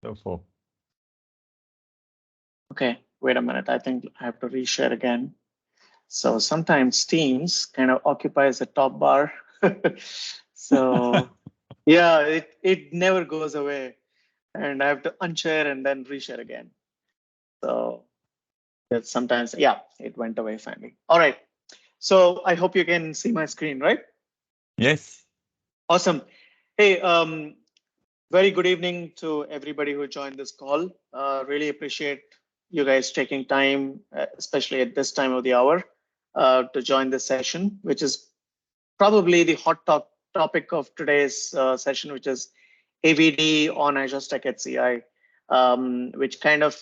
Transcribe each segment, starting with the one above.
so forth. Okay, wait a minute. I think I have to reshare again. So sometimes Teams kind of occupies the top bar. So yeah, it never goes away. And I have to unshare and then reshare again. So that sometimes, yeah, it went away finally. All right. So I hope you can see my screen, right? Yes. Awesome. Hey, very good evening to everybody who joined this call. Really appreciate you guys taking time, especially at this time of the hour, to join this session, which is probably the hot topic of today's session, which is AVD on Azure Stack HCI, which kind of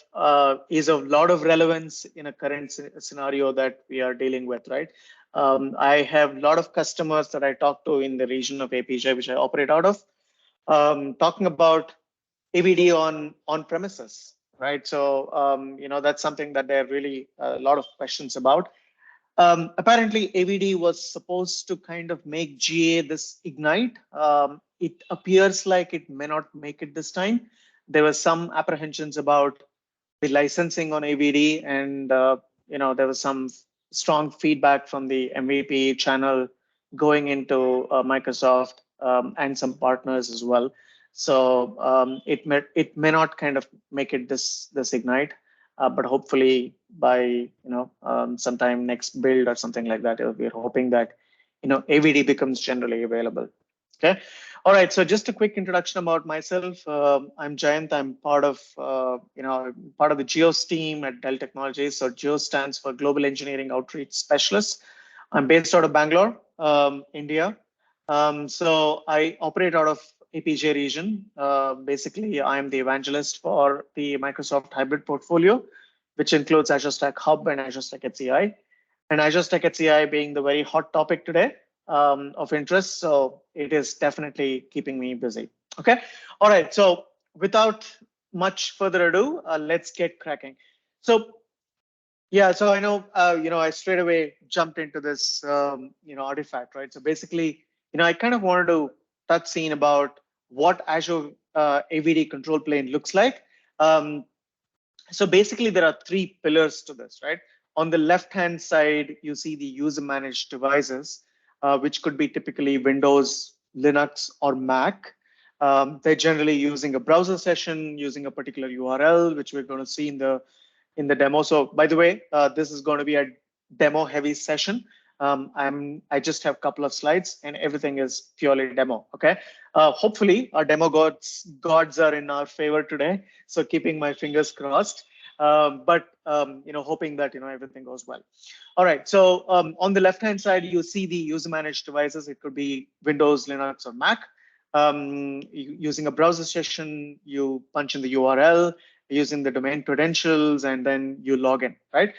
is of lot of relevance in a current scenario that we are dealing with, right? I have a lot of customers that I talk to in the region of APJ, which I operate out of, talking about AVD on premises, right? So that's something that there are really a lot of questions about. Apparently, AVD was supposed to kind of make GA this Ignite. It appears like it may not make it this time. There were some apprehensions about the licensing on AVD, and there was some strong feedback from the MVP channel going into Microsoft and some partners as well. So it may not kind of make it this Ignite. But hopefully by sometime next build or something like that, we're hoping that AVD becomes generally available. Okay. All right. So just a quick introduction about myself. I'm Jayant. I'm part of the GEOS team at Dell Technologies. So GEOS stands for Global Engineering Outreach Specialist. I'm based out of Bangalore, India. So I operate out of APJ region. Basically, I'm the evangelist for the Microsoft hybrid portfolio, which includes Azure Stack Hub and Azure Stack HCI. And Azure Stack HCI being the very hot topic today of interest. So it is definitely keeping me busy. Okay. All right. So without much further ado, let's get cracking. So yeah, so I know, I straight away jumped into this, artifact, right? So basically, I kind of wanted to touch scene about what Azure AVD control plane looks like. So basically, there are three pillars to this, right? On the left-hand side, you see the user-managed devices, which could be typically Windows, Linux, or Mac. They're generally using a browser session, using a particular URL, which we're going to see in the demo. So by the way, this is going to be a demo heavy session. I just have a couple of slides and everything is purely demo. Okay. Hopefully our demo gods are in our favor today. So keeping my fingers crossed. But hoping that everything goes well. All right. So on the left hand side, you see the user managed devices. It could be Windows, Linux, or Mac. Using a browser session, you punch in the URL, using the domain credentials, and then you log in, right?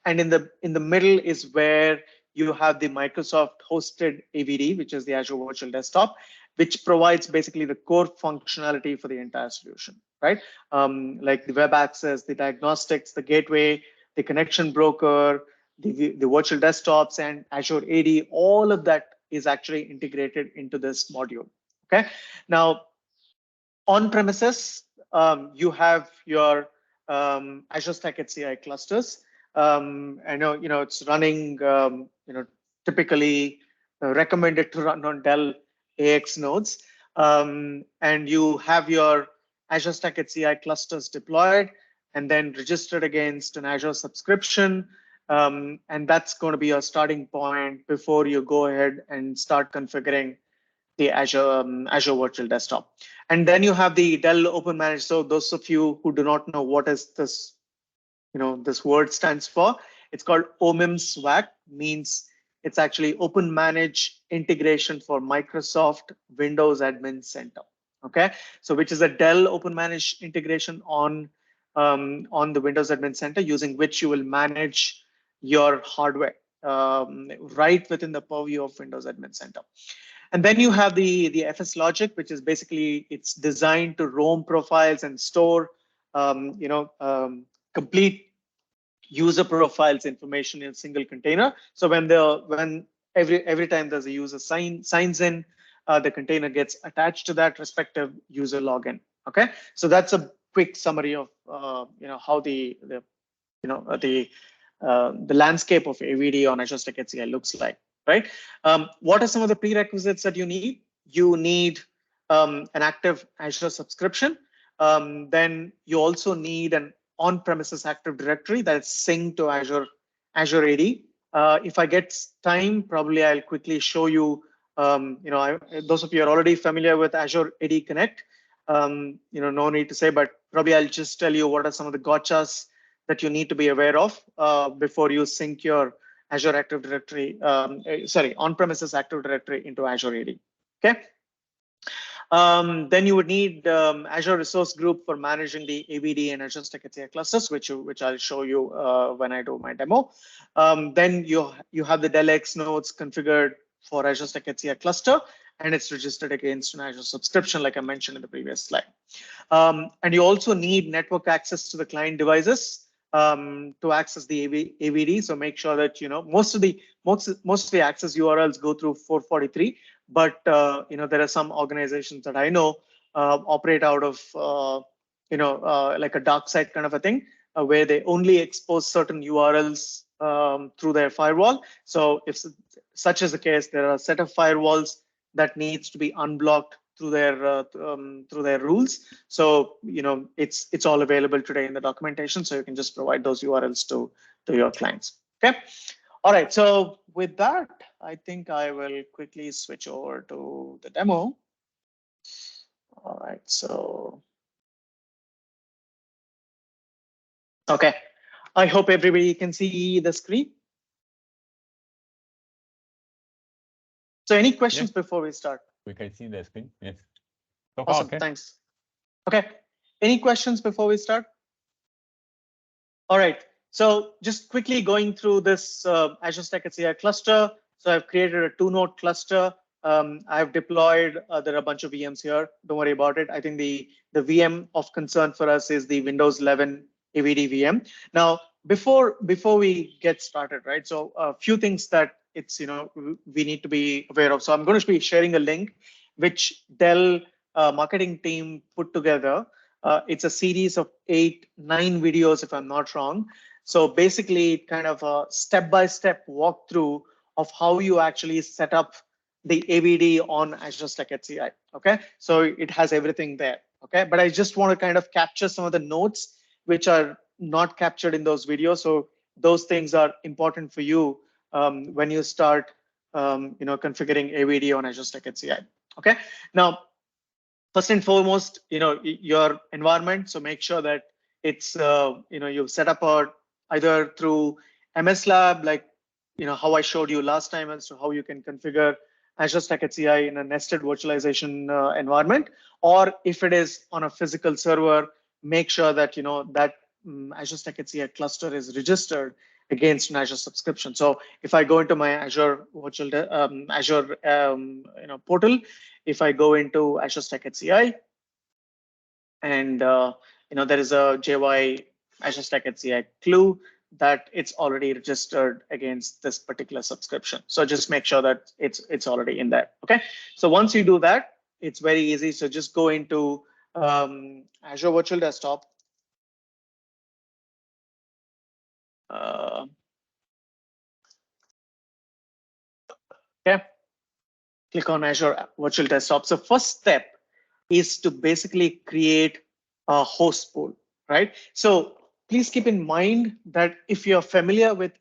And in the middle is where you have the Microsoft hosted AVD, which is the Azure Virtual Desktop, which provides basically the core functionality for the entire solution, right? Like the web access, the diagnostics, the gateway, the connection broker, the virtual desktops, and Azure AD, all of that is actually integrated into this module. Okay. Now, on premises, you have your Azure Stack HCI clusters. I know it's running typically recommended to run on Dell AX nodes, and you have your Azure Stack HCI clusters deployed and then registered against an Azure subscription. And that's going to be your starting point before you go ahead and start configuring the Azure Virtual Desktop. And then you have the Dell Open Manage. So those of you who do not know what is this, this word stands for, it's called OMIM SWAC, means it's actually Open Manage Integration for Microsoft Windows Admin Center. Okay, so which is a Dell Open Manage integration on the Windows Admin Center, using which you will manage your hardware right within the purview of Windows Admin Center. And then you have the FS logic, which is basically it's designed to roam profiles and store complete user profiles information in a single container. So when every time there's a user signs in, the container gets attached to that respective user login. Okay, so that's a quick summary of how the landscape of AVD on Azure Stack HCI looks like, right? What are some of the prerequisites that you need? You need an active Azure subscription. Then you also need an on-premises Active Directory that's synced to Azure AD. If I get time, probably I'll quickly show you. Those of you are already familiar with Azure AD Connect. No need to say, but probably I'll just tell you what are some of the gotchas that you need to be aware of before you sync your Azure Active Directory, on-premises Active Directory into Azure AD. Okay. Then you would need Azure Resource Group for managing the AVD and Azure Stack HCI clusters, which I'll show you when I do my demo. Then you have the Dell X nodes configured for Azure Stack HCI cluster, and it's registered against an Azure subscription, like I mentioned in the previous slide. And you also need network access to the client devices to access the AVD. So make sure that most of the access URLs go through 443. But there are some organizations that I know operate out of like a dark site kind of a thing, where they only expose certain URLs through their firewall. So if such is the case, there are a set of firewalls that needs to be unblocked through their rules. So it's all available today in the documentation, so you can just provide those URLs to your clients. Okay. All right. So with that, I think I will quickly switch over to the demo. All right. So okay. I hope everybody can see the screen. So any questions before we start? We can see the screen. Yes. So awesome. okay. Thanks. Okay. Any questions before we start? All right. So just quickly going through this Azure Stack HCI cluster. So I've created a 2-node cluster. I've deployed, there are a bunch of VMs here. Don't worry about it. I think the VM of concern for us is the Windows 11 AVD VM. Now, before we get started, right? So a few things that we need to be aware of. So I'm going to be sharing a link which Dell marketing team put together. It's a series of 8-9 videos, if I'm not wrong. So basically, kind of a step-by-step walkthrough of how you actually set up the AVD on Azure Stack HCI. Okay, so it has everything there. Okay, but I just want to kind of capture some of the notes which are not captured in those videos. So those things are important for you when you start, configuring AVD on Azure Stack HCI. Okay, now first and foremost, your environment. So make sure that it's you've set up either through MS Lab, like how I showed you last time as to how you can configure Azure Stack HCI in a nested virtualization environment, or if it is on a physical server, make sure that that Azure Stack HCI cluster is registered against an Azure subscription. So if I go into my Azure virtual portal, if I go into Azure Stack HCI, and there is a JY Azure Stack HCI clue that it's already registered against this particular subscription. So just make sure that it's already in there. Okay. So once you do that, it's very easy. So just go into Azure Virtual Desktop. Okay. Click on Azure Virtual Desktop. So first step is to basically create a host pool, right? So please keep in mind that if you're familiar with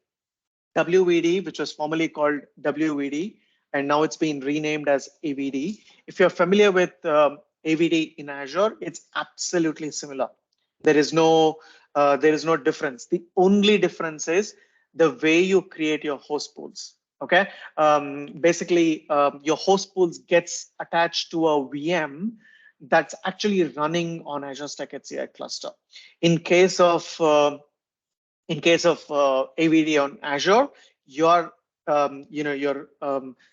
WVD, which was formerly called WVD, and now it's been renamed as AVD. If you're familiar with AVD in Azure, it's absolutely similar. There is no difference. The only difference is the way you create your host pools. Okay, basically your host pools gets attached to a VM that's actually running on Azure Stack HCI cluster. In case of AVD on Azure, your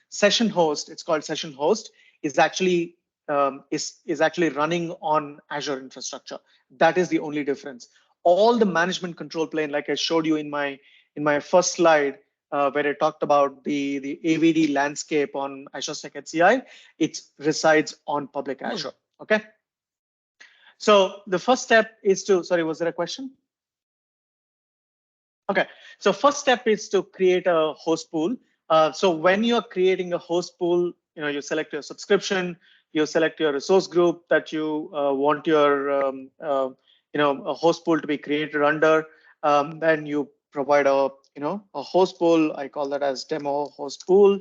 session host, it's called session host, is actually actually running on Azure infrastructure. That is the only difference. All the management control plane, like I showed you in my first slide, where I talked about the AVD landscape on Azure Stack HCI, it resides on public Azure. Okay. So the first step is to, sorry, was there a question? Okay, so first step is to create a host pool. So when you're creating a host pool, you select your subscription, you select your resource group that you want your a host pool to be created under. Then you provide a host pool. I call that as demo host pool.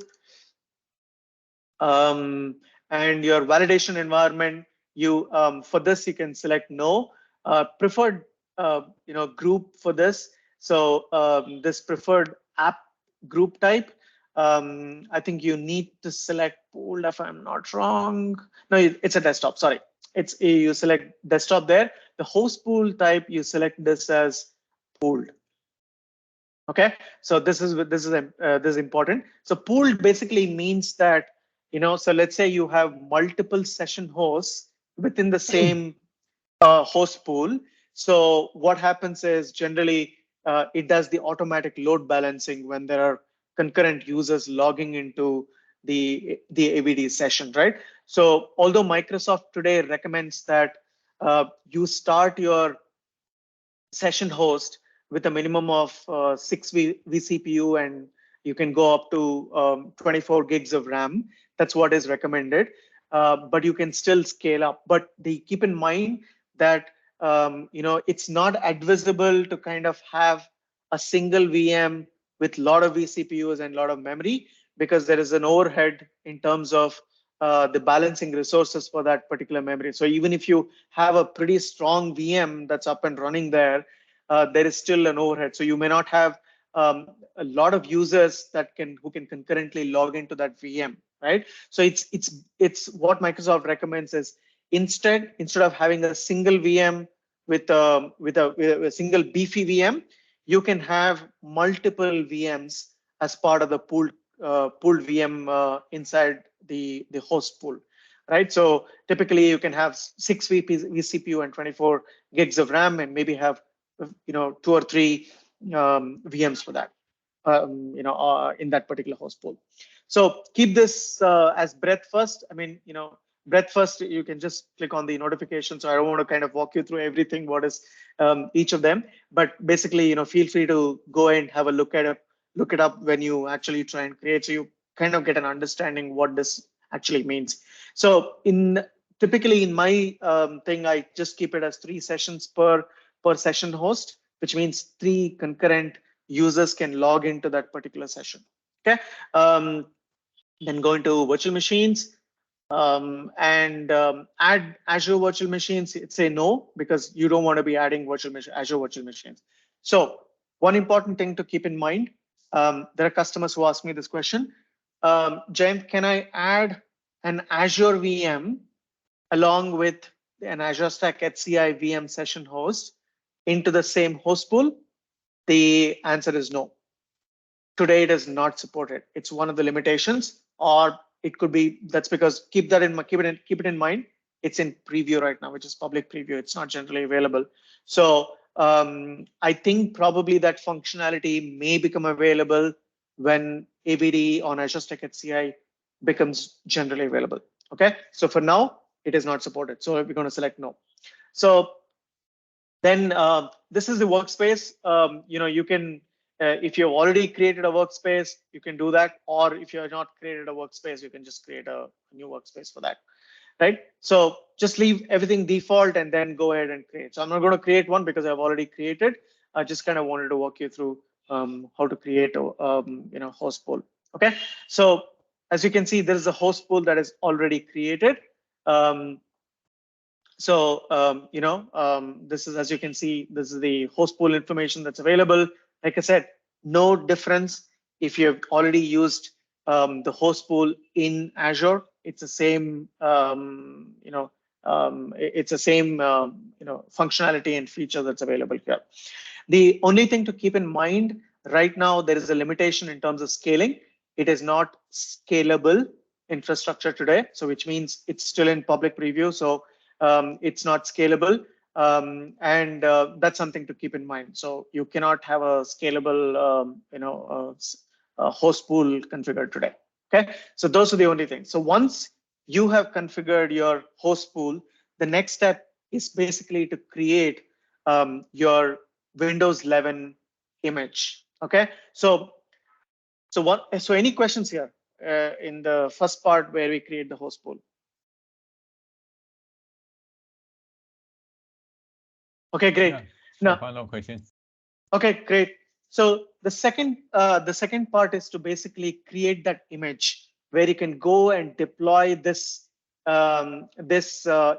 And your validation environment, you for this you can select no. Preferred group for this. So this preferred app group type, I think you need to select pooled if I'm not wrong. No, it's a desktop. Sorry, it's you select desktop there. The host pool type, you select this as pooled. Okay, so this is important. So pooled basically means that so let's say you have multiple session hosts within the same host pool. So what happens is generally it does the automatic load balancing when there are concurrent users logging into the AVD session, right? So although Microsoft today recommends that you start your session host with a minimum of 6 vCPU, and you can go up to 24 gigs of RAM. That's what is recommended. But you can still scale up. But keep in mind that it's not advisable to kind of have a single VM with a lot of vCPUs and a lot of memory, because there is an overhead in terms of the balancing resources for that particular memory. So even if you have a pretty strong VM that's up and running there, there is still an overhead. So you may not have a lot of users who can concurrently log into that VM, right? So it's what Microsoft recommends is instead of having a single VM with a single beefy VM, you can have multiple VMs as part of the pooled VM inside the host pool, right? So typically you can have 6 vCPU and 24 gigs of RAM, and maybe have 2 or 3 VMs for that, in that particular host pool. So keep this as breadth first. I mean, breadth first, you can just click on the notification. So I don't want to kind of walk you through everything, what is each of them, but basically, feel free to go and have a look it up when you actually try and create. So you kind of get an understanding what this actually means. So typically in my thing, I just keep it as 3 sessions per session host, which means 3 concurrent users can log into that particular session. Okay. Then go into virtual machines and add Azure virtual machines. Say no, because you don't want to be adding Azure virtual machines. So one important thing to keep in mind, there are customers who ask me this question. Jayant, can I add an Azure VM along with an Azure Stack HCI VM session host into the same host pool? The answer is no. Today it is not supported. It's one of the limitations, or it could be that's because keep it in mind. It's in preview right now, which is public preview. It's not generally available. So I think probably that functionality may become available when AVD on Azure Stack HCI becomes generally available. Okay, so for now it is not supported. So we're going to select no. So then this is the workspace. You can, if you've already created a workspace, you can do that. Or if you're not created a workspace, you can just create a new workspace for that, right? So just leave everything default and then go ahead and create. So I'm not going to create one because I've already created. I just kind of wanted to walk you through how to create a host pool. Okay, so as you can see, there is a host pool that is already created. This is, as you can see, this is the host pool information that's available. Like I said, no difference if you've already used the host pool in Azure. It's the same, it's the same, functionality and feature that's available here. The only thing to keep in mind right now, there is a limitation in terms of scaling. It is not scalable infrastructure today, so which means it's still in public preview. So it's not scalable, and that's something to keep in mind. So you cannot have a scalable, host pool configured today. Okay, so those are the only things. So once you have configured your host pool, the next step is basically to create your Windows 11 image. Okay, so any questions here in the first part where we create the host pool? Okay, great. Yeah, Now, so far, no questions. okay, great. So the second part is to basically create that image where you can go and deploy this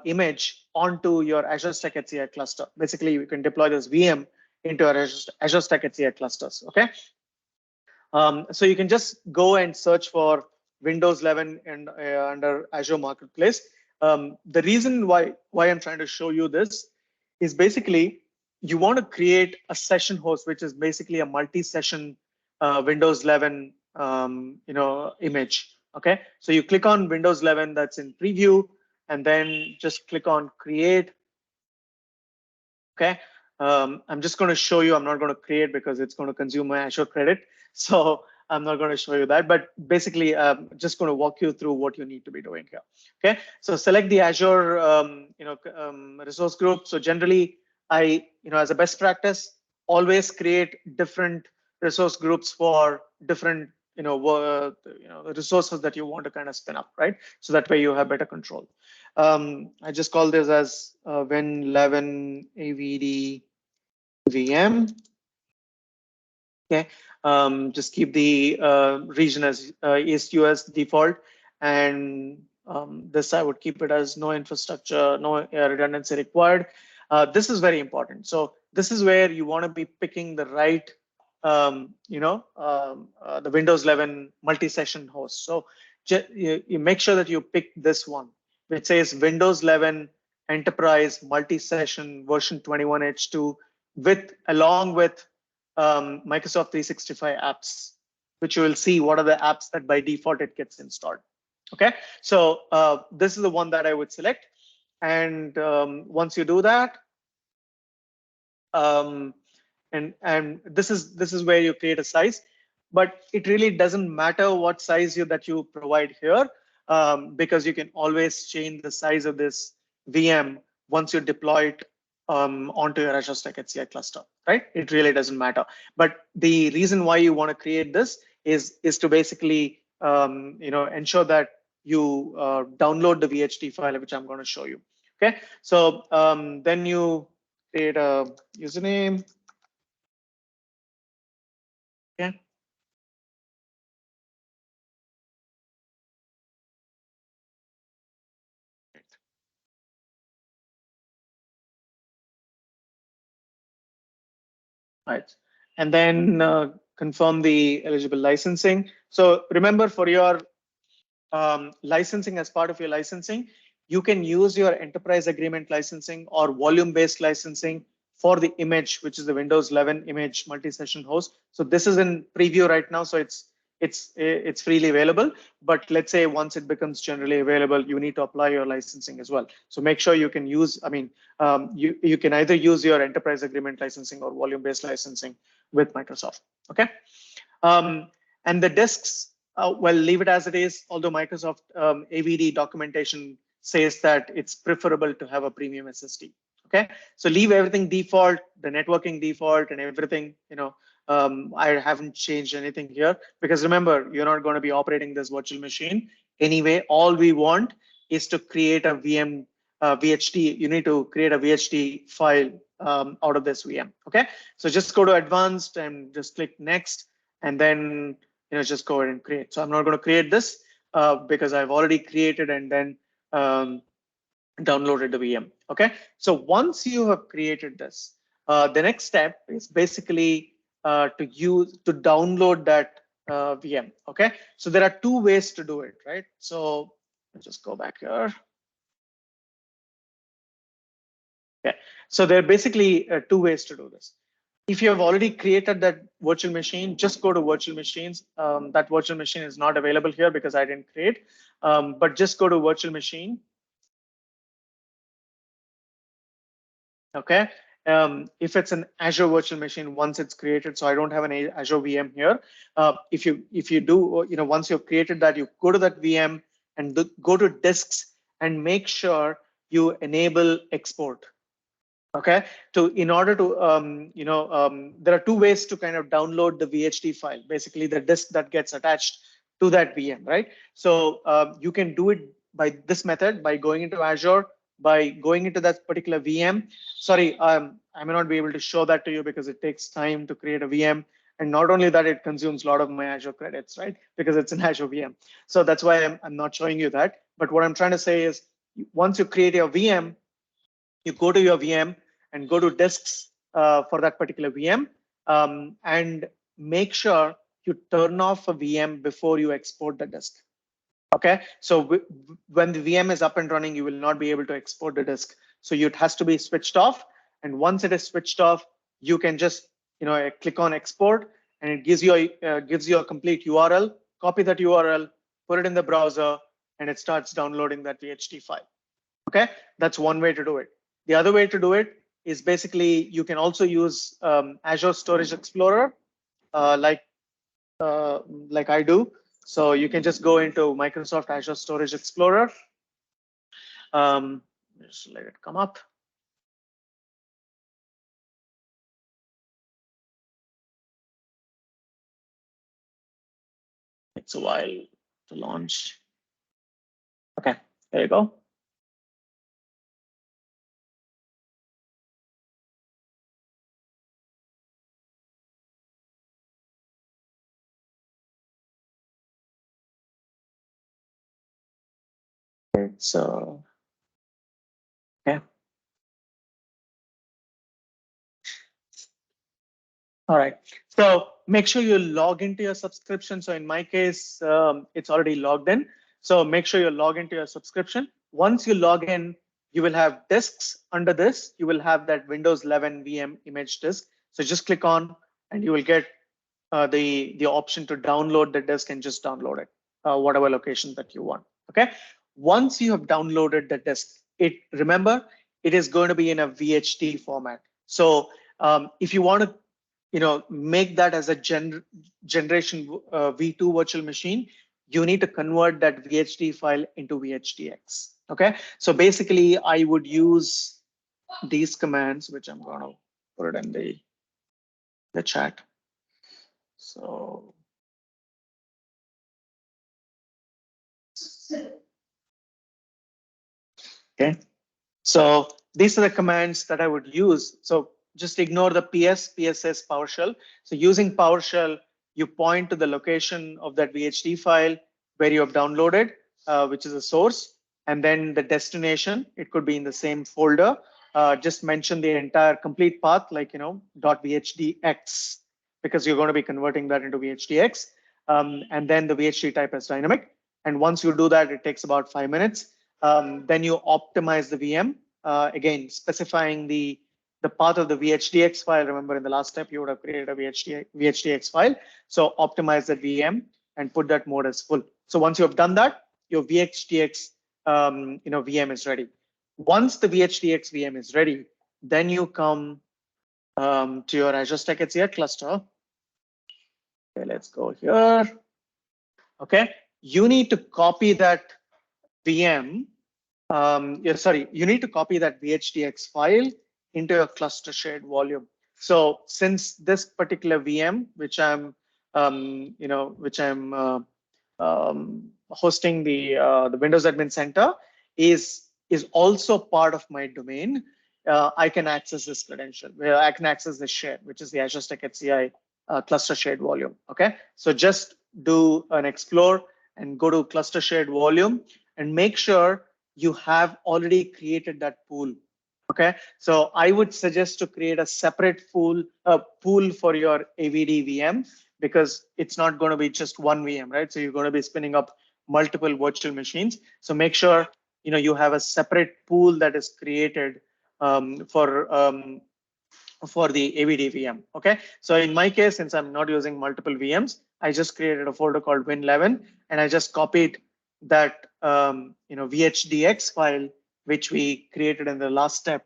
image onto your Azure Stack HCI cluster. Basically, you can deploy this VM into our Azure Stack HCI clusters. Okay. So you can just go and search for Windows 11 and under Azure Marketplace. The reason why I'm trying to show you this is basically you want to create a session host, which is basically a multi-session Windows 11 image. Okay, so you click on Windows 11 that's in preview, and then just click on create. Okay, I'm just going to show you. I'm not going to create because it's going to consume my Azure credit. So I'm not going to show you that, but basically just going to walk you through what you need to be doing here. Okay, so select the Azure resource group. So generally, as a best practice, always create different resource groups for different resources that you want to kind of spin up, right? So that way you have better control. I just call this as Win11 AVD VM. Okay, just keep the region as East US default, and this I would keep it as no infrastructure, no redundancy required. This is very important. So this is where you want to be picking the right, the Windows 11 multi-session host. So you make sure that you pick this one, which says Windows 11 Enterprise Multi-Session version 21H2 along with Microsoft 365 apps, which you will see what are the apps that by default it gets installed. Okay, so this is the one that I would select. And once you do that, and this is where you create a size, but it really doesn't matter what size that you provide here, because you can always change the size of this VM once you deploy it onto your Azure Stack HCI cluster, right? It really doesn't matter. But the reason why you want to create this is to basically ensure that you download the VHT file, which I'm going to show you. Okay, so then you create a username. Okay. Right. And then confirm the eligible licensing. So remember, for your licensing, as part of your licensing, you can use your enterprise agreement licensing or volume-based licensing for the image, which is the Windows 11 image multi-session host. So this is in preview right now, so it's freely available. But let's say once it becomes generally available, you need to apply your licensing as well. So make sure you can use. I mean, you can either use your enterprise agreement licensing or volume-based licensing with Microsoft. Okay, and the disks. Well, leave it as it is, although Microsoft AVD documentation says that it's preferable to have a premium SSD. Okay, so leave everything default, the networking default and everything. I haven't changed anything here because remember, you're not going to be operating this virtual machine anyway. All we want is to create a VM VHD. You need to create a VHD file out of this VM. Okay, so just go to advanced and just click next, and then just go ahead and create. So I'm not going to create this because I've already created and then downloaded the VM. Okay, so once you have created this, the next step is basically to download that VM. Okay, so there are two ways to do it, right? So let's just go back here. Okay, so there are basically two ways to do this. If you have already created that virtual machine, just go to virtual machines. That virtual machine is not available here because I didn't create, but just go to virtual machine. Okay, if it's an Azure virtual machine, once it's created, so I don't have an Azure VM here. If you do, once you've created that, you go to that VM and go to disks and make sure you enable export. Okay, in order to there are two ways to kind of download the VHD file, basically the disk that gets attached to that VM, right? So you can do it by this method, by going into Azure, by going into that particular VM. Sorry, I may not be able to show that to you because it takes time to create a VM. And not only that, it consumes a lot of my Azure credits, right? Because it's an Azure VM. So that's why I'm not showing you that. But what I'm trying to say is once you create your VM, you go to your VM and go to disks for that particular VM, and make sure you turn off a VM before you export the disk. Okay, so when the VM is up and running, you will not be able to export the disk. So it has to be switched off. And once it is switched off, you can just click on export, and it gives you a complete URL. Copy that URL, put it in the browser, and it starts downloading that VHD file. Okay, that's one way to do it. The other way to do it is basically you can also use Azure Storage Explorer, like I do. So you can just go into Microsoft Azure Storage Explorer. Just let it come up. It's a while to launch. Okay, there you go. It's okay. All right. So make sure you log into your subscription. So in my case, it's already logged in. So make sure you log into your subscription. Once you log in, you will have disks under this. You will have that Windows 11 VM image disk. So just click on, and you will get the option to download the disk and just download it, whatever location that you want. Okay. Once you have downloaded the disk, remember it is going to be in a VHD format. So if you want to make that as a generation V2 virtual machine, you need to convert that VHD file into VHDX. Okay, so basically I would use these commands, which I'm going to put it in the chat. So okay, so these are the commands that I would use. So just ignore the PSS PowerShell. So using PowerShell, you point to the location of that VHD file where you have downloaded, which is a source, and then the destination. It could be in the same folder. Just mention the entire complete path, like .vhdx, because you're going to be converting that into VHDX, and then the VHD type as dynamic. And once you do that, it takes about 5 minutes. Then you optimize the VM, again specifying the path of the VHDX file. Remember, in the last step, you would have created a VHDX file. So optimize the VM and put that mode as full. So once you have done that, your VHDX VM is ready. Once the VHDX VM is ready, then you come to your Azure Stack HCI cluster. Okay, let's go here. Okay, you need to copy that VM. You need to copy that VHDX file into a cluster shared volume. So since this particular VM, which I'm hosting the Windows Admin Center, is also part of my domain, I can access this credential, where I can access this share, which is the Azure Stack HCI cluster shared volume. Okay, so just do an explore and go to cluster shared volume and make sure you have already created that pool. Okay, so I would suggest to create a separate pool for your AVD VM, because it's not going to be just one VM, right? So you're going to be spinning up multiple virtual machines. So make sure you have a separate pool that is created for the AVD VM. Okay, so in my case, since I'm not using multiple VMs, I just created a folder called Win11, and I just copied that VHDX file which we created in the last step.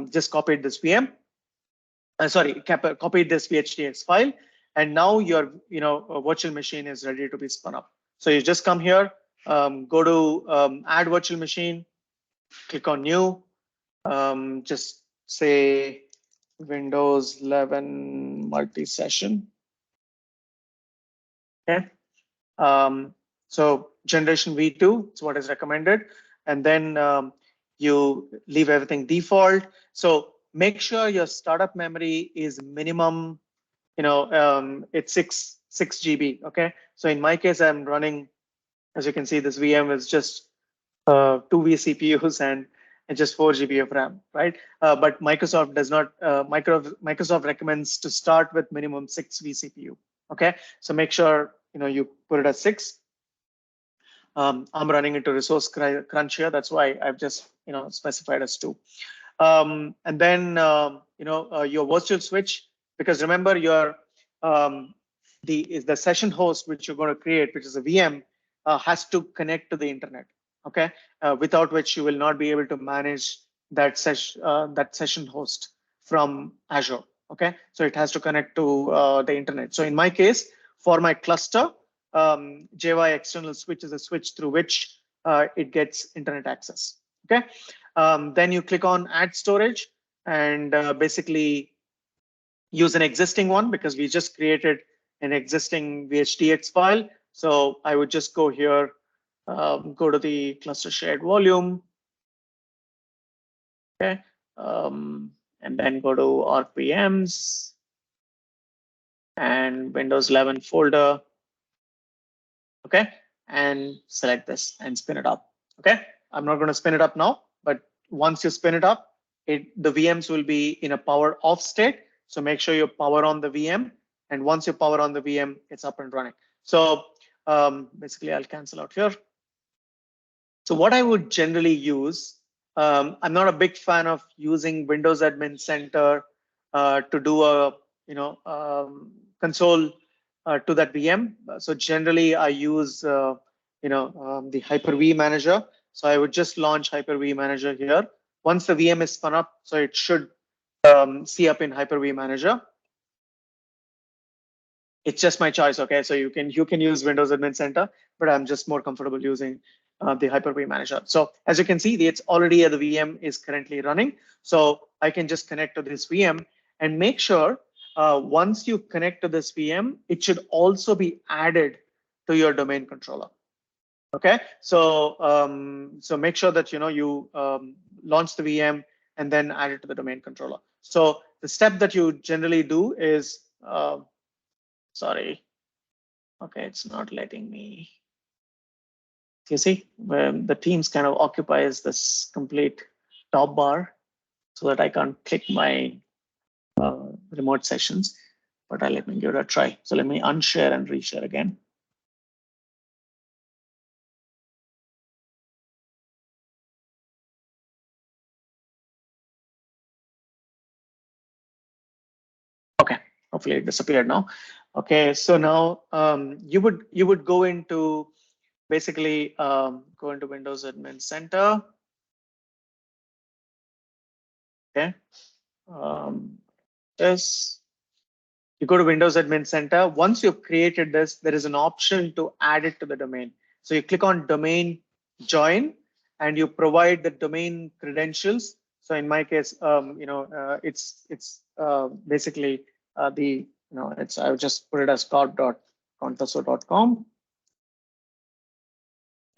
Just copied this VM. Copied this VHDX file, and now your virtual machine is ready to be spun up. So you just come here, go to add virtual machine, click on new, just say Windows 11 multi-session. Okay. So generation V2 is what is recommended, and then you leave everything default. So make sure your startup memory is minimum, it's 6 GB. Okay. So in my case, I'm running, as you can see, this VM is just 2 vCPUs and just 4 GB of RAM, right? But Microsoft does not. Microsoft recommends to start with minimum 6 vCPU. Okay, so make sure you put it at 6. I'm running into resource crunch here. That's why I've just specified as 2. And then your virtual switch, because remember your the session host which you're going to create, which is a VM, has to connect to the internet. Okay, without which you will not be able to manage that session host from Azure. Okay, so it has to connect to the internet. So in my case, for my cluster, JY external switch is a switch through which it gets internet access. Okay, then you click on add storage and basically use an existing one because we just created an existing VHDX file. So I would just go here, go to the cluster shared volume. Okay, and then go to RPMs and Windows 11 folder. Okay, and select this and spin it up. Okay, I'm not going to spin it up now, but once you spin it up, the VMs will be in a power off state. So make sure you power on the VM, and once you power on the VM, it's up and running. So basically, I'll cancel out here. So what I would generally use, I'm not a big fan of using Windows Admin Center to do a console to that VM. So generally, I use the Hyper-V manager. So I would just launch Hyper-V manager here. Once the VM is spun up, so it should see up in Hyper-V manager. It's just my choice. Okay, so you can use Windows Admin Center, but I'm just more comfortable using the Hyper-V manager. So as you can see, it's already the VM is currently running. So I can just connect to this VM and make sure once you connect to this VM, it should also be added to your domain controller. Okay, so so make sure that you launch the VM and then add it to the domain controller. So the step that you generally do is sorry. Okay, it's not letting me. You see, the Teams kind of occupies this complete top bar so that I can't click my remote sessions, but let me give it a try. So let me unshare and reshare again. Okay, hopefully it disappeared now. Okay, so now you would go into basically go into Windows Admin Center. Okay, this you go to Windows Admin Center. Once you've created this, there is an option to add it to the domain. So you click on domain join and you provide the domain credentials. So in my case, it's basically it's I would just put it as cloud.contaso.com.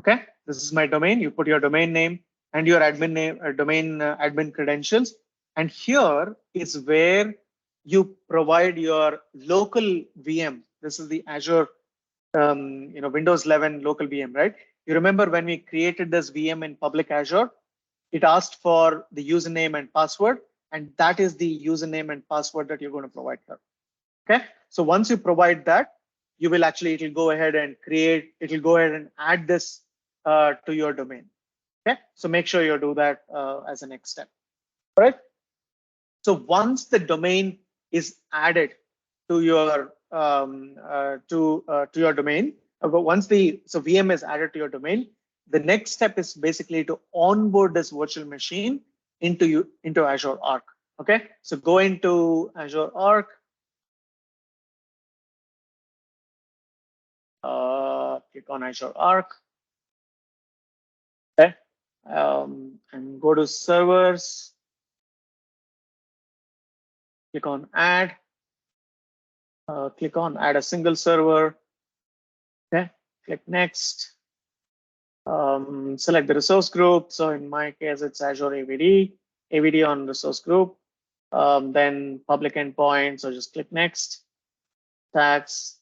Okay, this is my domain. You put your domain name and your admin name, domain admin credentials, and here is where you provide your local VM. This is the Azure, Windows 11 local VM, right? You remember when we created this VM in public Azure, it asked for the username and password, and that is the username and password that you're going to provide here. Okay, so once you provide that, you will actually, it will go ahead and add this to your domain. Okay, so make sure you do that as a next step. All right. So once the domain is added to your to your domain, but once the VM is added to your domain, the next step is basically to onboard this virtual machine into Azure Arc. Okay, so go into Azure Arc. Click on Azure Arc. Okay, and go to servers. Click on add. Click on add a single server. Okay, click next. Select the resource group. So in my case, it's Azure AVD on resource group. Then public endpoint. So just click next. Tags.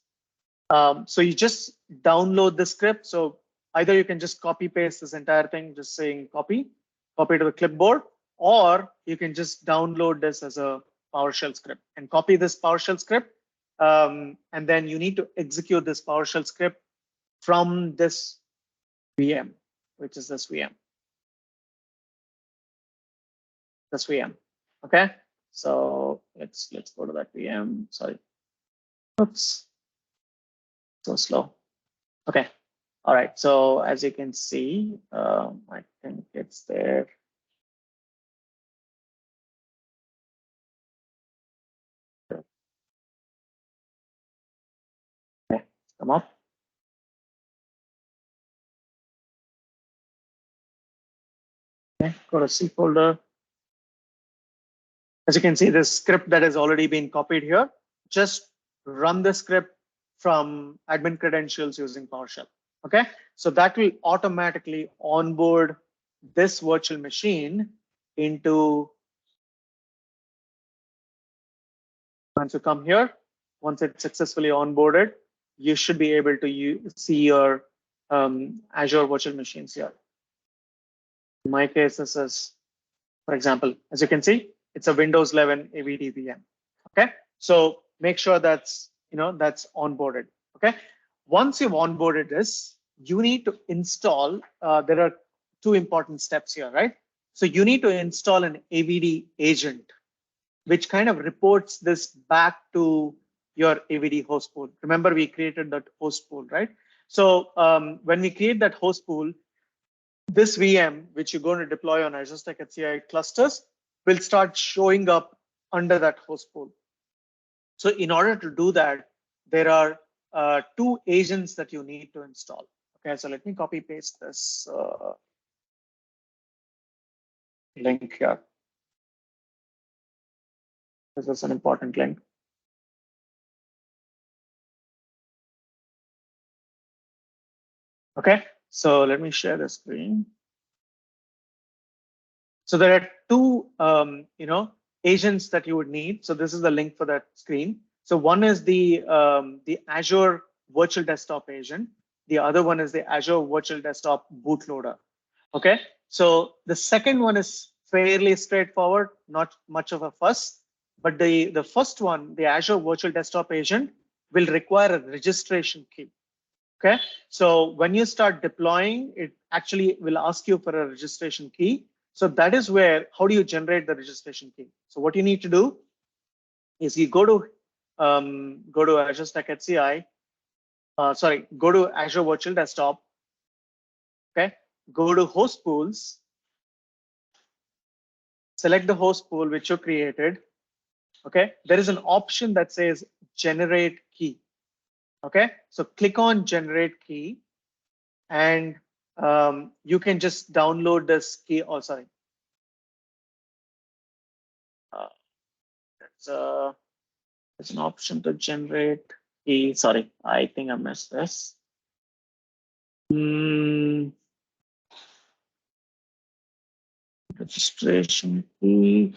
So you just download the script. So either you can just copy paste this entire thing, just saying copy to the clipboard, or you can just download this as a PowerShell script and copy this PowerShell script. And then you need to execute this PowerShell script from this VM, which is this VM. This VM. Okay. So let's go to that VM. Sorry. Oops. So slow. Okay. All right. So as you can see, I think it's there. Okay. Come up. Okay. Go to C folder. As you can see, this script that has already been copied here, just run the script from admin credentials using PowerShell. Okay, so that will automatically onboard this virtual machine into, once you come here, once it's successfully onboarded, you should be able to see your Azure virtual machines here. In my case, this is, for example, as you can see, it's a Windows 11 AVD VM. Okay, so make sure that's that's onboarded. Okay, once you've onboarded this, you need to install. There are two important steps here, right? So you need to install an AVD agent, which kind of reports this back to your AVD host pool. Remember, we created that host pool, right? So when we create that host pool, this VM, which you're going to deploy on Azure Stack HCI clusters, will start showing up under that host pool. So in order to do that, there are two agents that you need to install. Okay, so let me copy paste this link here. This is an important link. Okay, so let me share the screen. So there are two, agents that you would need. So this is the link for that screen. So one is the Azure Virtual Desktop agent. The other one is the Azure Virtual Desktop bootloader. Okay, so the second one is fairly straightforward, not much of a fuss. But the first one, the Azure Virtual Desktop agent, will require a registration key. Okay, so when you start deploying, it actually will ask you for a registration key. So that is where, how do you generate the registration key? So what you need to do is you go to Azure Stack HCI. Go to Azure Virtual Desktop. Okay, go to host pools. Select the host pool which you created. Okay, there is an option that says generate key. Okay, so click on generate key, and you can just download this key. Oh, sorry. There's an option to generate key. Sorry, I think I missed this. Registration key.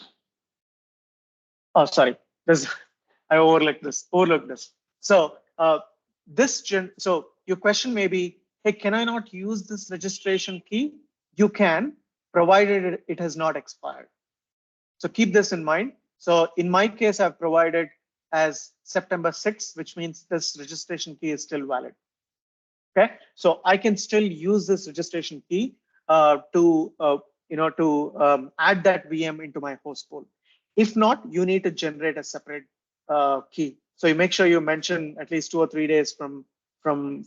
Oh, sorry. I overlooked this. So so your question may be, hey, can I not use this registration key? You can, provided it has not expired. So keep this in mind. So in my case, I've provided as September 6th, which means this registration key is still valid. Okay, so I can still use this registration key to add that VM into my host pool. If not, you need to generate a separate key. So you make sure you mention at least 2 or 3 days from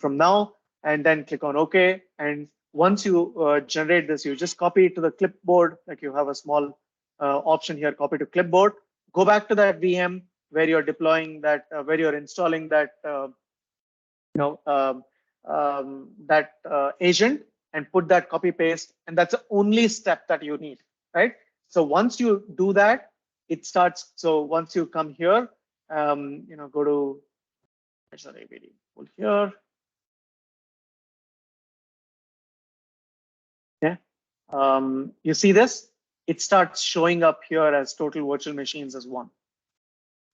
now, and then click on OK. And once you generate this, you just copy it to the clipboard. Like you have a small option here, copy to clipboard. Go back to that VM where you're deploying that, where you're installing that, agent, and put that copy paste. And that's the only step that you need, right? So once you do that, it starts. So once you come here, go to Azure AVD, pull here. Yeah. You see this? It starts showing up here as total virtual machines as 1.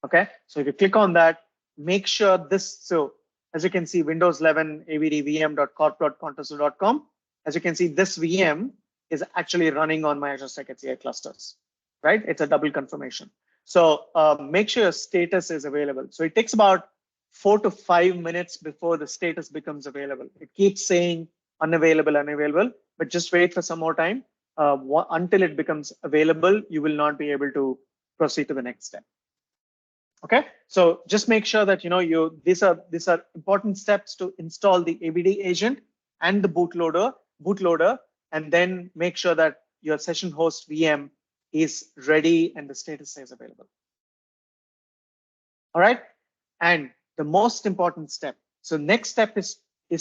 Okay, so if you click on that, make sure this. So as you can see, Windows 11 avdvm.corp.contoso.com. As you can see, this VM is actually running on my Azure Stack HCI clusters, right? It's a double confirmation. So make sure your status is available. So it takes about 4 to 5 minutes before the status becomes available. It keeps saying unavailable, unavailable, but just wait for some more time. Until it becomes available, you will not be able to proceed to the next step. Okay, so just make sure that these are important steps to install the AVD agent and the bootloader, and then make sure that your session host VM is ready and the status is available. All right, and the most important step. So next step is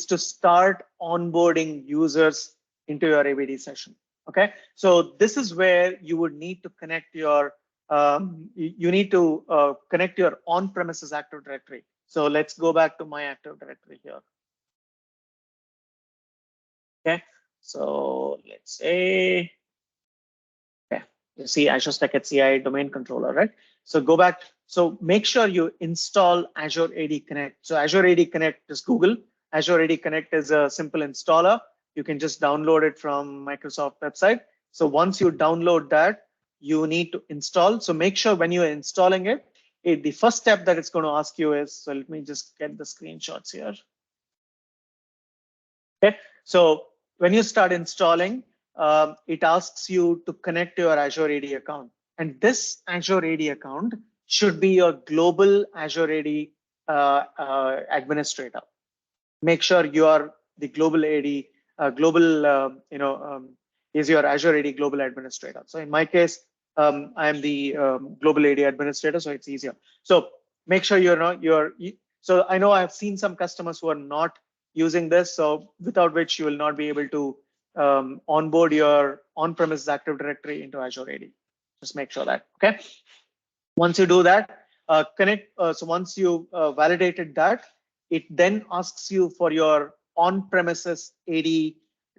to start onboarding users into your AVD session. Okay, so this is where you would need to connect your connect your on-premises Active Directory. So let's go back to my Active Directory here. Okay, so let's say, okay, you see Azure Stack HCI domain controller, right? So go back. So make sure you install Azure AD Connect. So Azure AD Connect is Google. Azure AD Connect is a simple installer. You can just download it from Microsoft website. So once you download that, you need to install. So make sure when you're installing it, the first step that it's going to ask you is, so let me just get the screenshots here. Okay, so when you start installing, it asks you to connect your Azure AD account. And this Azure AD account should be your global Azure AD administrator. Make sure you are the global AD, is your Azure AD global administrator. So in my case, I am the global AD administrator, so it's easier. So make sure so I know I've seen some customers who are not using this, so without which you will not be able to onboard your on-premises Active Directory into Azure AD. Just make sure that, okay? Once you do that, so once you validated that, it then asks you for your on-premises AD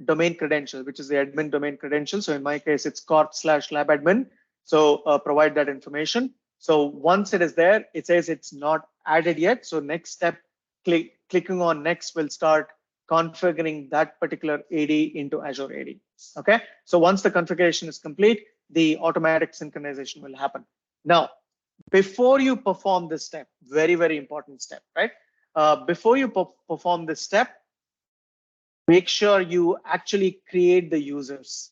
domain credential, which is the admin domain credential. So in my case, it's corp/labadmin. So provide that information. So once it is there, it says it's not added yet. So next step, clicking on next will start configuring that particular AD into Azure AD. Okay. So once the configuration is complete, the automatic synchronization will happen. Now, before you perform this step, very, very important step, right? Before you perform this step, make sure you actually create the users.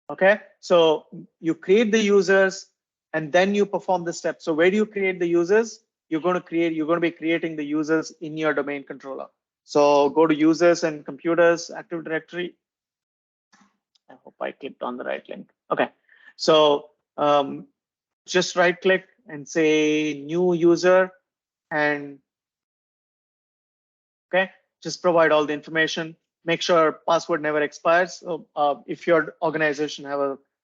Okay, so you create the users and then you perform the step. So where do you create the users? You're going to be creating the users in your domain controller. So go to users and computers, Active Directory. I hope I clicked on the right link. Okay, so just right click and say new user, and okay, just provide all the information. Make sure password never expires. So, if your organization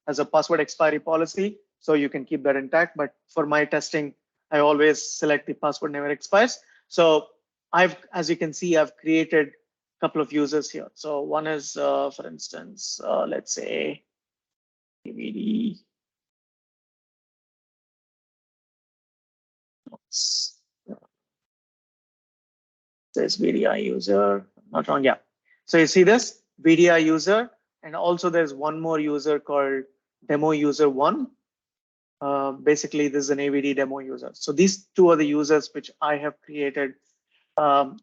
has a password expiry policy, so you can keep that intact. But for my testing, I always select the password never expires. So as you can see, I've created a couple of users here. So one is, for instance, let's say DVD. Says VDI user, not wrong, yeah. So you see this VDI user, and also there's one more user called demo user 1. Basically, this is an AVD demo user. So these two are the users which I have created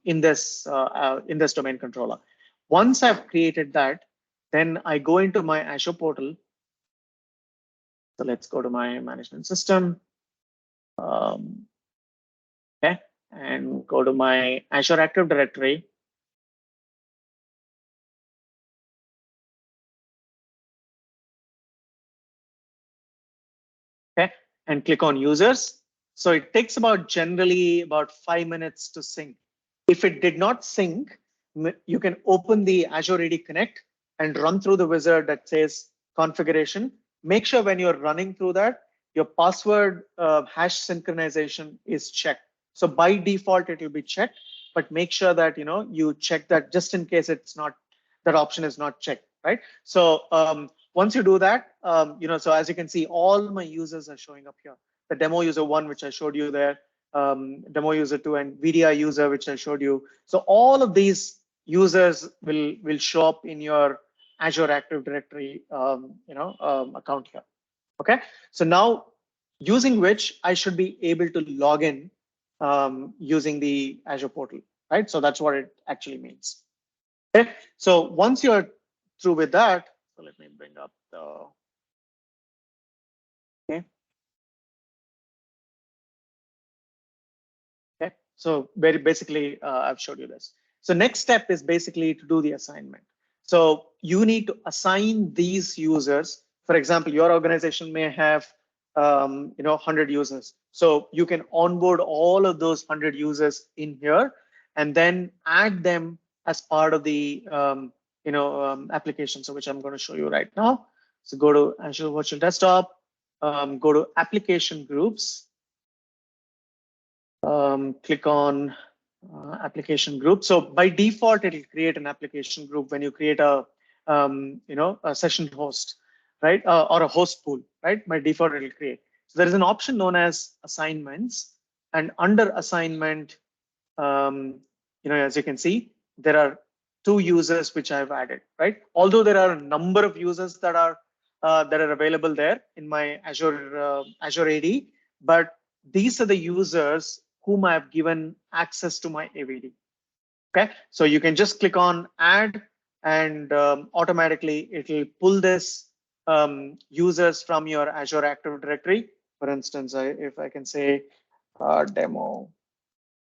in this domain controller. Once I've created that, then I go into my Azure portal. So let's go to my management system. Okay, and go to my Azure Active Directory. Okay, and click on users. So it takes generally about 5 minutes to sync. If it did not sync, you can open the Azure AD Connect and run through the wizard that says configuration. Make sure when you're running through that, your password hash synchronization is checked. So by default, it will be checked, but make sure that you check that just in case it's not, that option is not checked, right? So once you do that, so as you can see, all my users are showing up here. The demo user 1, which I showed you there, demo user 2, and VDI user, which I showed you. So all of these users will show up in your Azure Active Directory account here. Okay, so now using which I should be able to log in using the Azure portal, right? So that's what it actually means. Okay, so once you're through with that, so let me bring up the, okay. Okay, so very basically, I've showed you this. So next step is basically to do the assignment. So you need to assign these users. For example, your organization may have 100 users. So you can onboard all of those 100 users in here and then add them as part of the application. So which I'm going to show you right now. So go to Azure Virtual Desktop, go to Application Groups. Click on application group. So by default, it'll create an application group when you create a a session host, right? Or a host pool, right? By default, it'll create. So there is an option known as assignments, and under assignment, as you can see, there are 2 users which I've added, right? Although there are a number of users that are available there in my Azure AD, but these are the users whom I have given access to my AVD. Okay, so you can just click on add, and automatically it will pull this users from your Azure Active Directory. For instance, if I can say demo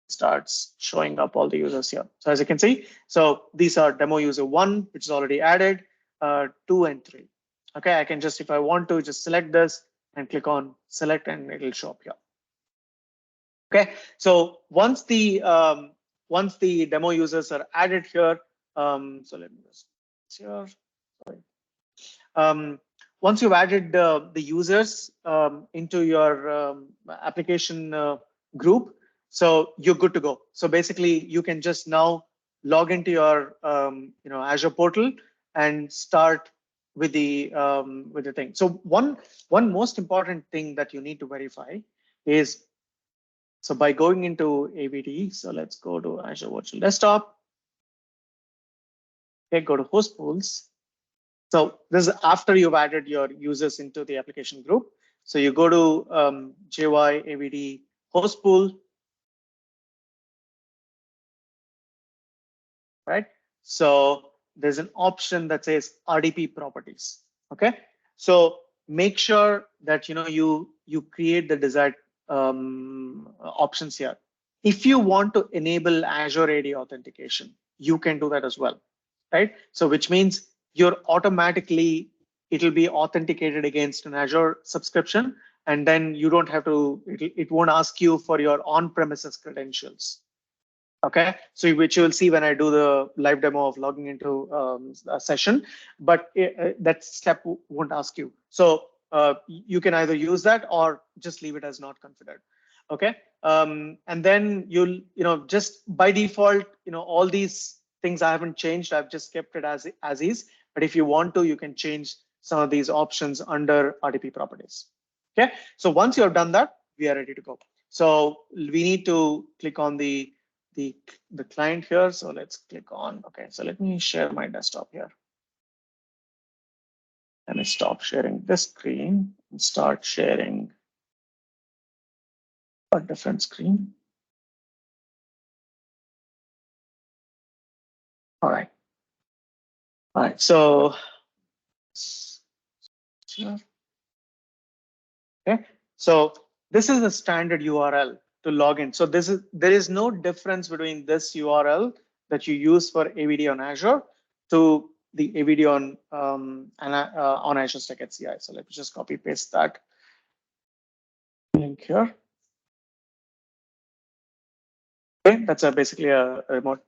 starts showing up all the users here. So as you can see, so these are demo user 1, which is already added, 2 and 3. Okay, I can just, if I want to, just select this and click on select, and it'll show up here. Okay, so once the demo users are added here, so let me just here. Sorry. Once you've added the users into your application group, so you're good to go. So basically, you can just now log into your Azure portal and start with the thing. So one most important thing that you need to verify is, so by going into AVD, so let's go to Azure Virtual Desktop. Okay, go to host pools. So this is after you've added your users into the application group. So you go to JY AVD host pool, right? So there's an option that says RDP properties. Okay, so make sure that you create the desired options here. If you want to enable Azure AD authentication, you can do that as well, right? So which means you're automatically, it'll be authenticated against an Azure subscription, and then you don't have to, it won't ask you for your on-premises credentials. Okay, so which you will see when I do the live demo of logging into a session, but that step won't ask you. So you can either use that or just leave it as not configured. Okay, and then you'll, just by default, all these things I haven't changed. I've just kept it as is. But if you want to, you can change some of these options under RDP properties. Okay, so once you have done that, we are ready to go. So we need to click on the client here. So let's click on, okay, so let me share my desktop here. Let me stop sharing this screen and start sharing a different screen. All right. All right, so okay, so this is the standard URL to log in. So there is no difference between this URL that you use for AVD on Azure to the AVD on Azure Stack HCI. So let me just copy paste that link here. Okay, that's basically a remote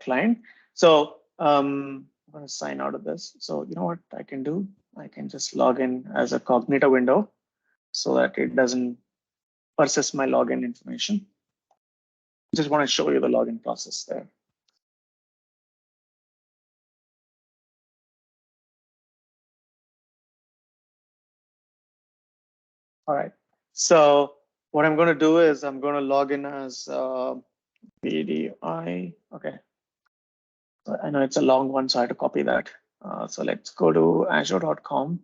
client. So I'm going to sign out of this. So you know what I can do? I can just log in as a Cognito window. so that it doesn't persist my login information. Just want to show you the login process there. All right. So what I'm going to do is I'm going to log in as BDI. Okay. So I know it's a long one, so I have to copy that. So let's go to azure.com.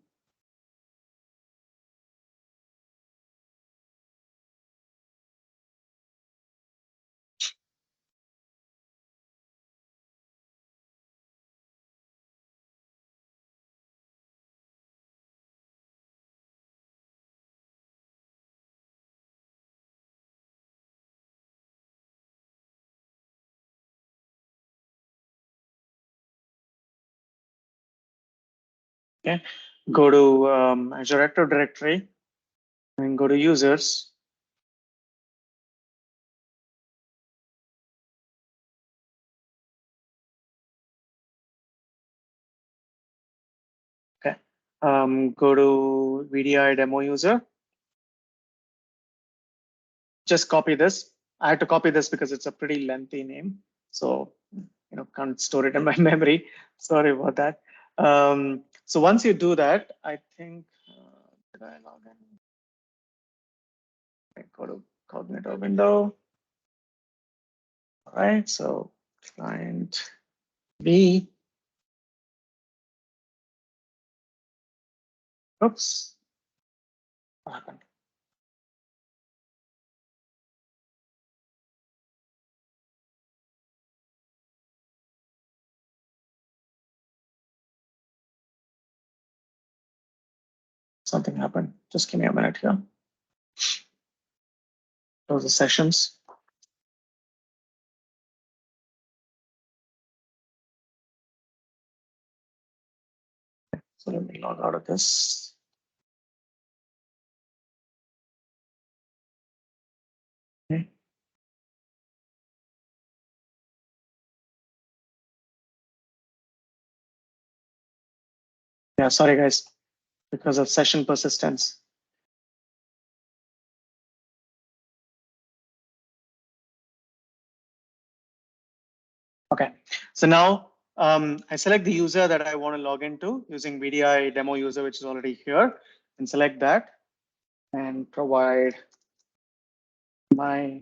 Okay. Go to Azure Active Directory and go to users. Okay. Go to VDI demo user. Just copy this. I had to copy this because it's a pretty lengthy name. So, can't store it in my memory. Sorry about that. So once you do that, I think, did I log in? Okay, go to Cognito window. All right, so client B. Oops, what happened? Something happened. Just give me a minute here. Close the sessions. So let me log out of this. Okay. Yeah, sorry guys, because of session persistence. Okay, so now I select the user that I want to log into using VDI demo user, which is already here, and select that and provide my.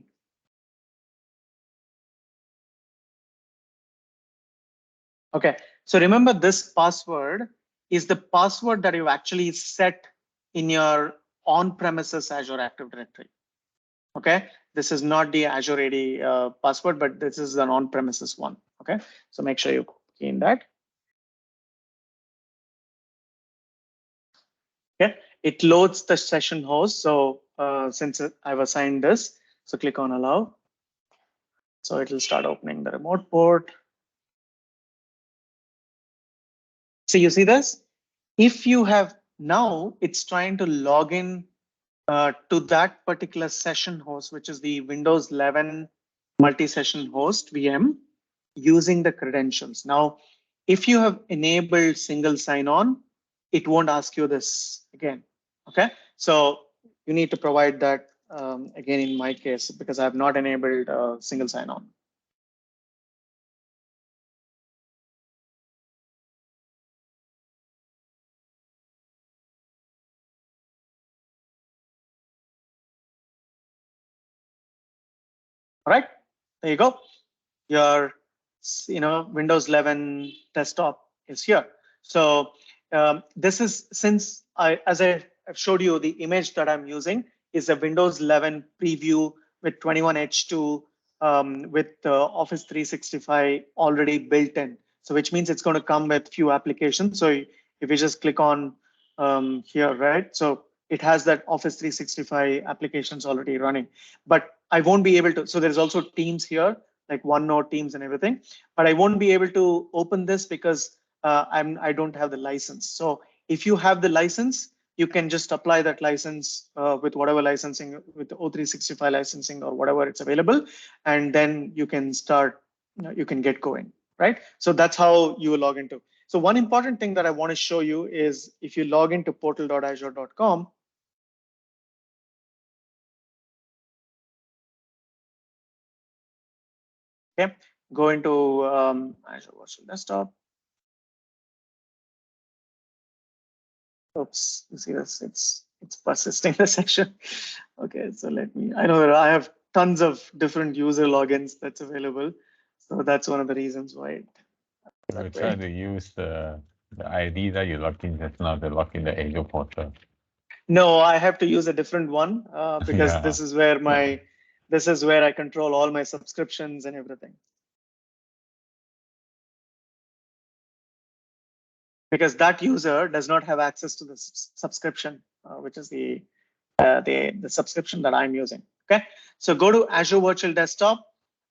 Okay, so remember this password is the password that you actually set in your on-premises Azure Active Directory. Okay, this is not the Azure AD password, but this is an on-premises one. Okay, so make sure you key in that. Okay, it loads the session host. So since I've assigned this, so click on allow. So it will start opening the remote port. So you see this? If you have now, it's trying to log in to that particular session host, which is the Windows 11 multi-session host VM using the credentials. Now, if you have enabled single sign-on, it won't ask you this again. Okay, so you need to provide that again in my case because I have not enabled single sign-on. All right, there you go. Your Windows 11 desktop is here. So this is since as I showed you, the image that I'm using is a Windows 11 preview with 21H2 with Office 365 already built in. So which means it's going to come with few applications. So if you just click on here, right? So it has that Office 365 applications already running, but I won't be able to. So there's also Teams here, like OneNote, Teams, and everything. But I won't be able to open this because I don't have the license. So if you have the license, you can just apply that license with whatever licensing, with the O365 licensing or whatever it's available, and then you can start. You can get going, right? So that's how you log into. So one important thing that I want to show you is if you log into portal.azure.com, Okay, go into Azure Virtual Desktop. Oops, you see this? It's persisting the section. Okay, so let me. I know that I have tons of different user logins that's available, so that's one of the reasons why it We're that trying way. to use the ID that you logged in just now to log in the Azure portal. No, I have to use a different one because Yeah. this is where I control all my subscriptions and everything. Because that user does not have access to the subscription, which is the subscription that I'm using. Okay, so go to Azure Virtual Desktop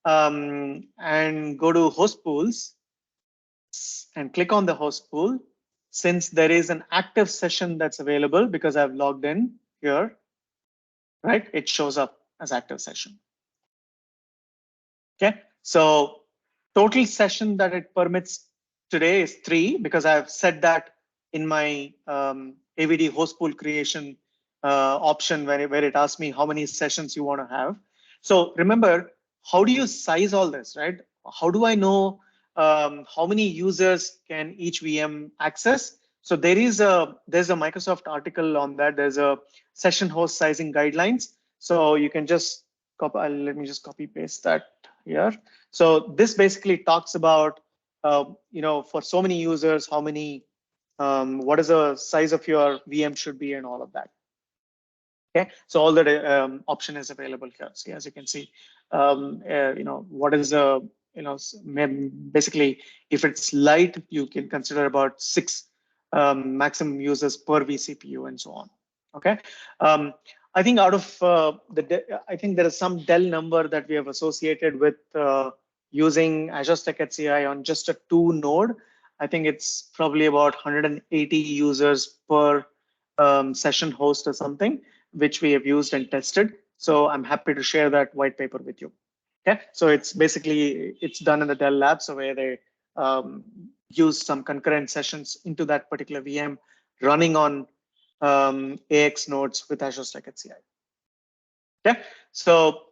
and go to Host Pools and click on the host pool. Since there is an active session that's available because I've logged in here, right? It shows up as active session. Okay, so total session that it permits today is 3 because I've said that in my AVD host pool creation option where it asks me how many sessions you want to have. So remember, how do you size all this, right? How do I know how many users can each VM access? So there's a Microsoft article on that. There's a session host sizing guidelines. So you can just copy. Let me just copy paste that here. So this basically talks about, for so many users, how many, what is the size of your VM should be and all of that. Okay, so all that option is available here. See, as you can see, what is the, basically, if it's light, you can consider about 6 maximum users per vCPU and so on. Okay, I think out of I think there is some Dell number that we have associated with using Azure Stack HCI on just a 2 node. I think it's probably about 180 users per session host or something, which we have used and tested. So I'm happy to share that white paper with you. Okay, so it's basically, it's done in the Dell Labs, so where they use some concurrent sessions into that particular VM running on AX nodes with Azure Stack HCI. Okay, so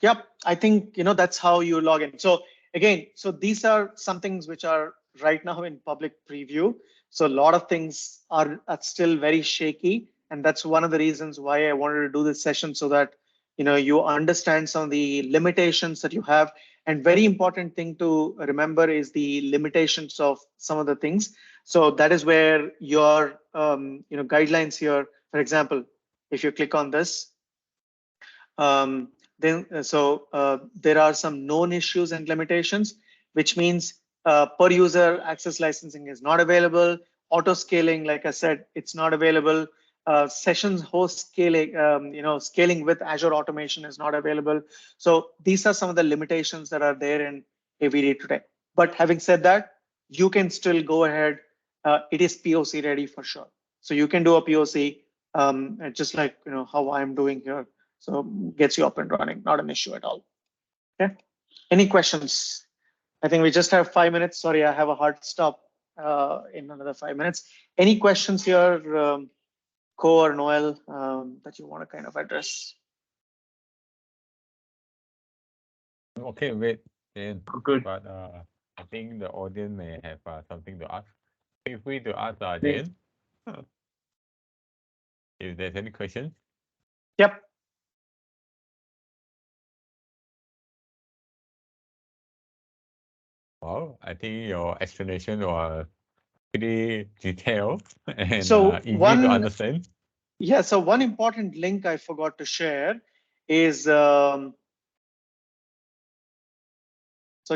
yep, I think that's how you log in. So again, so these are some things which are right now in public preview. So a lot of things are still very shaky, and that's one of the reasons why I wanted to do this session, so that you understand some of the limitations that you have. And very important thing to remember is the limitations of some of the things. So that is where your guidelines here, for example, if you click on this, there are some known issues and limitations, which means per user access licensing is not available. Auto scaling, like I said, it's not available. Sessions host scaling, scaling with Azure automation is not available. So these are some of the limitations that are there in AVD today. But having said that, you can still go ahead. It is POC ready for sure. So you can do a POC, just like how I'm doing here. So gets you up and running, not an issue at all. Okay. Any questions? I think we just have 5 minutes. Sorry, I have a hard stop in another 5 minutes. Any questions here, Ko or Noel, that you want to kind of address? Okay, wait. Then, Good. but I think the audience may have something to ask. Feel free to ask Great. Jane if there's any questions. Yep. Well, I think your explanation was pretty detailed and So easy to understand. Yeah, so one important link I forgot to share is, so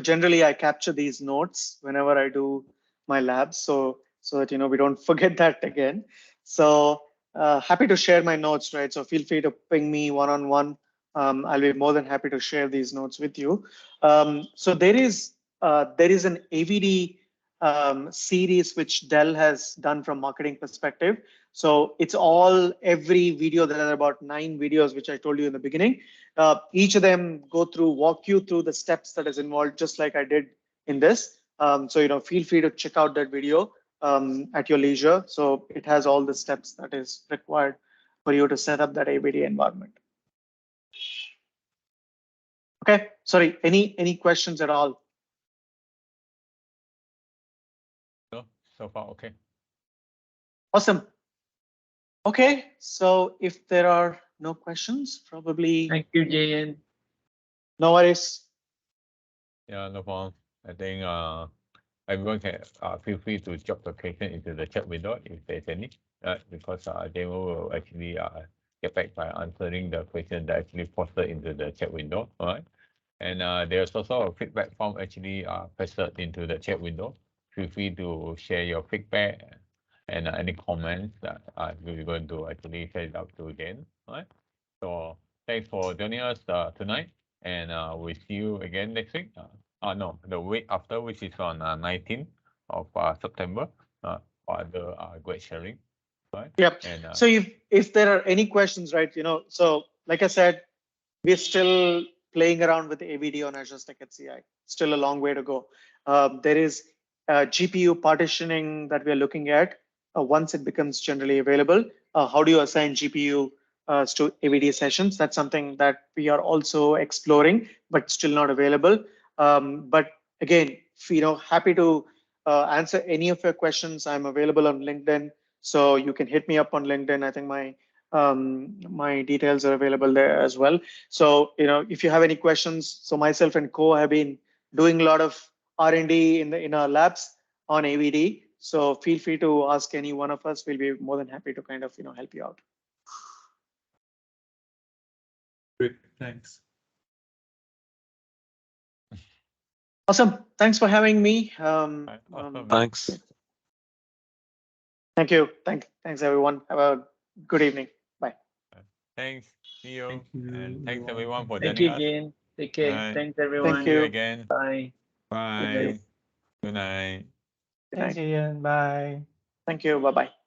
generally I capture these notes whenever I do my labs, so that we don't forget that again. So happy to share my notes, right? So feel free to ping me one-on-one. I'll be more than happy to share these notes with you. So there is an AVD series which Dell has done from marketing perspective. So it's every video. There are about 9 videos which I told you in the beginning. Each of them walk you through the steps that is involved, just like I did in this. So feel free to check out that video at your leisure. So it has all the steps that is required for you to set up that AVD environment. Okay, sorry, any questions at all? So far, okay. Awesome. Okay, so if there are no questions, probably Thank you, Jayan. no worries. Yeah, no problem. I think everyone can feel free to drop the question into the chat window if there's any, because Demo will actually get back by answering the question that actually posted into the chat window. All right. And there's also a feedback form actually pasted into the chat window. Feel free to share your feedback and any comments that we're going to actually share it out to again. All right. So thanks for joining us tonight, and we'll see you again next week. No, the week after, which is on 19th of September, for the great sharing. Right. Yep. And So if there are any questions, right, so like I said, we're still playing around with AVD on Azure Stack HCI. Still a long way to go. There is GPU partitioning that we're looking at once it becomes generally available. How do you assign GPU to AVD sessions? That's something that we are also exploring, but still not available. But again, happy to answer any of your questions. I'm available on LinkedIn, so you can hit me up on LinkedIn. I think my details are available there as well. So if you have any questions, so myself and Co have been doing a lot of R&D in our labs on AVD. So feel free to ask any one of us. We'll be more than happy to kind of help you out. Great, thanks. Awesome. Thanks for having me. awesome. Thanks. Thank you. Thanks everyone. Have a good evening. Bye. Thanks. See you. Thank you, And thanks everyone everyone. for Thank joining you, us. Jayan. Take care. Right. Thanks, Thank everyone. See you you. again. Bye. Bye. Good night. Good Thanks, night. Ian. Bye. Thank you. Bye-bye.